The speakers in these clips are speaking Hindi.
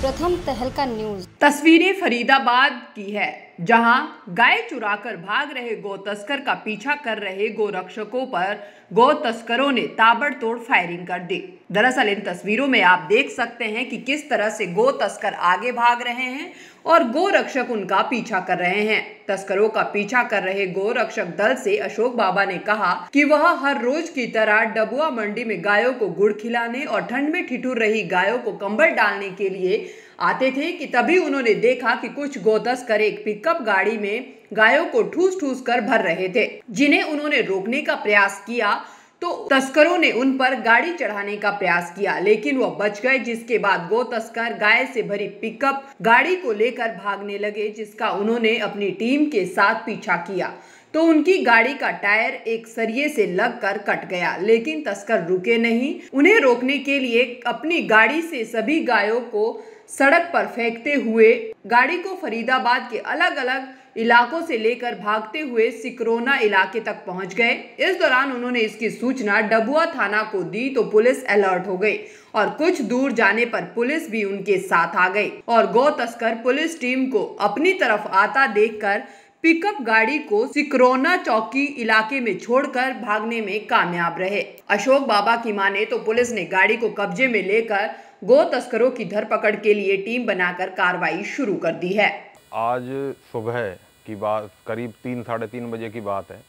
प्रथम तहलका न्यूज। तस्वीरें फरीदाबाद की है, जहां गाय चुराकर भाग रहे गौ तस्कर का पीछा कर रहे गौ रक्षकों पर गौ तस्करों ने ताबड़तोड़ फायरिंग कर दी। दरअसल इन तस्वीरों में आप देख सकते हैं कि किस तरह से गौ तस्कर आगे भाग रहे हैं और गौ रक्षक उनका पीछा कर रहे हैं। तस्करों का पीछा कर रहे गौ रक्षक दल से अशोक बाबा ने कहा कि वह हर रोज की तरह डबुआ मंडी में गायों को गुड़ खिलाने और ठंड में ठिठुर रही गायों को कंबल डालने के लिए आते थे कि तभी उन्होंने देखा कि कुछ गौ तस्कर एक पिकअप गाड़ी में गायों को ठूस ठूस कर भर रहे थे, जिन्हें उन्होंने रोकने का प्रयास किया तो तस्करों ने उन पर गाड़ी चढ़ाने का प्रयास किया, लेकिन वह बच गए। जिसके बाद गौ तस्कर गाय से भरी पिकअप गाड़ी को लेकर भागने लगे, जिसका उन्होंने अपनी टीम के साथ पीछा किया तो उनकी गाड़ी का टायर एक सरिये से लगकर कट गया, लेकिन तस्कर रुके नहीं। उन्हें रोकने के लिए अपनी गाड़ी से सभी गायों को सड़क पर फेंकते हुए गाड़ी को फरीदाबाद के अलग अलग इलाकों से लेकर भागते हुए सिकरोना इलाके तक पहुंच गए। इस दौरान उन्होंने इसकी सूचना डबुआ थाना को दी तो पुलिस अलर्ट हो गई और कुछ दूर जाने पर पुलिस भी उनके साथ आ गई और गौ तस्कर पुलिस टीम को अपनी तरफ आता देखकर पिकअप गाड़ी को सिकरोना चौकी इलाके में छोड़कर भागने में कामयाब रहे। अशोक बाबा की माने तो पुलिस ने गाड़ी को कब्जे में लेकर गौ तस्करों की धरपकड़ के लिए टीम बनाकर कार्रवाई शुरू कर दी है। आज सुबह की बात, करीब 3-3:30 बजे की बात है।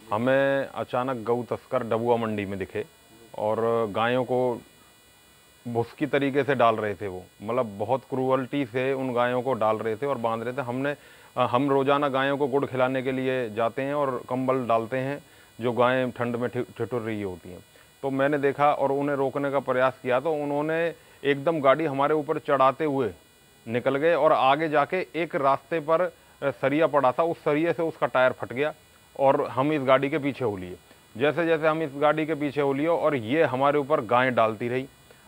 हमें अचानक गौ तस्कर डबुआ मंडी में दिखे और गायों को भुसकी तरीके से डाल रहे थे। वो मतलब बहुत क्रूअल्टी से उन गायों को डाल रहे थे और बांध रहे थे। हम रोज़ाना गायों को गुड़ खिलाने के लिए जाते हैं और कंबल डालते हैं जो गायें ठंड में ठिठुर रही होती हैं। तो मैंने देखा और उन्हें रोकने का प्रयास किया तो उन्होंने एकदम गाड़ी हमारे ऊपर चढ़ाते हुए निकल गए और आगे जाके एक रास्ते पर सरिया पड़ा था, उस सरिये से उसका टायर फट गया और हम इस गाड़ी के पीछे हो लिए। जैसे जैसे हम इस गाड़ी के पीछे हो लिए और ये हमारे ऊपर गायें डालती रही,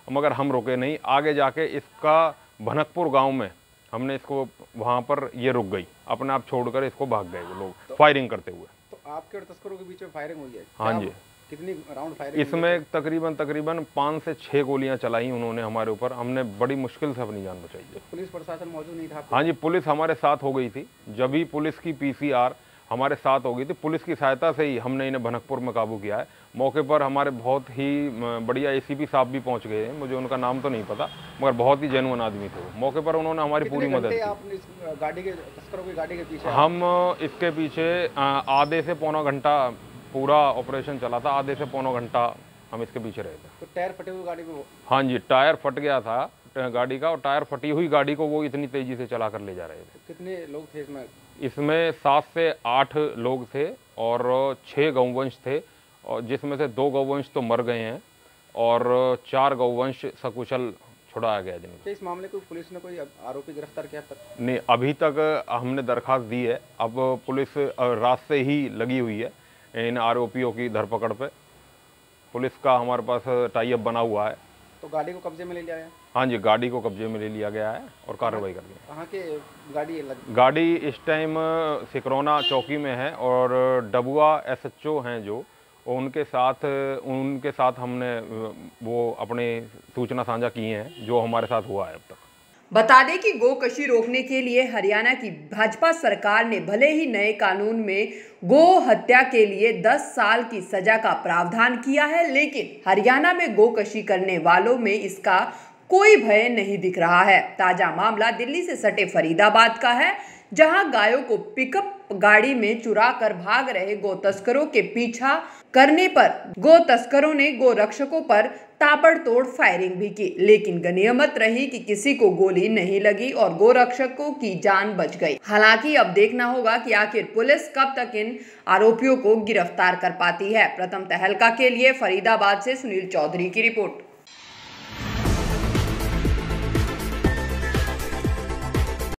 मगर हम रुके नहीं। आगे जाके इसका भनकपुर गांव में हमने इसको, वहाँ पर ये रुक गई, अपने आप छोड़कर इसको भाग गए वो लोग फायरिंग करते हुए। तो आपके और तस्करों के बीच में फायरिंग हुई है? हाँ जी। कितनी राउंड फायरिंग? इसमें तकरीबन 5 से 6 गोलियां चलाई उन्होंने हमारे ऊपर। हमने बड़ी मुश्किल से अपनी जान बचाई है। तो पुलिस प्रशासन मौजूद नहीं था? हाँ जी, पुलिस हमारे साथ हो गई थी। जब भी पुलिस की पीसीआर हमारे साथ हो गई थी, पुलिस की सहायता से ही हमने इन्हें भनकपुर में काबू किया है। मौके पर हमारे बहुत ही बढ़िया एसीपी साहब भी पहुंच गए हैं, मुझे उनका नाम तो नहीं पता, मगर बहुत ही जेन्युइन आदमी थे वो। मौके पर उन्होंने हमारी पूरी मदद की। आपने इस गाड़ी के तस्करों की गाड़ी के पीछे? हम इसके पीछे आधे से पौना घंटा पूरा ऑपरेशन चला था। आधे से पौना घंटा हम इसके पीछे रहे थे। तो टायर फटे हुए गाड़ी में? हाँ जी, टायर फट गया था गाड़ी का और टायर फटी हुई गाड़ी को वो इतनी तेजी से चला कर ले जा रहे थे। तो कितने लोग थे इसमें? इसमें 7 से 8 लोग थे और 6 गौवंश थे, और जिसमें से 2 गौवंश तो मर गए हैं और 4 गौवंश सकुशल छुड़ाया गया जिनको। तो इस मामले को पुलिस ने कोई आरोपी गिरफ्तार किया तक? नहीं, अभी तक हमने दरखास्त दी है। अब पुलिस रात से ही लगी हुई है इन आरोपियों की धरपकड़ पे। पुलिस का हमारे पास टाई अप बना हुआ है। तो गाड़ी को कब्जे में ले लिया गया? हाँ जी, गाड़ी को कब्जे में ले लिया गया है और कार्रवाई कर दी। कहाँ के गाड़ी गाड़ी इस टाइम सिकरोना चौकी में है और डबुआ एसएचओ हैं जो, उनके साथ हमने वो अपने सूचना साझा किए हैं जो हमारे साथ हुआ है अब तक। बता दें कि गोकशी रोकने के लिए हरियाणा की भाजपा सरकार ने भले ही नए कानून में गो हत्या के लिए 10 साल की सजा का प्रावधान किया है, लेकिन हरियाणा में गोकशी करने वालों में इसका कोई भय नहीं दिख रहा है। ताजा मामला दिल्ली से सटे फरीदाबाद का है, जहां गायों को पिकअप गाड़ी में चुरा कर भाग रहे गौ तस्करों के पीछा करने पर गौ तस्करों ने गौ रक्षकों पर ताबड़तोड़ फायरिंग भी की, लेकिन गनीमत रही कि किसी को गोली नहीं लगी और गौ रक्षकों की जान बच गई। हालांकि अब देखना होगा कि आखिर पुलिस कब तक इन आरोपियों को गिरफ्तार कर पाती है। प्रथम तहलका के लिए फरीदाबाद से सुनील चौधरी की रिपोर्ट।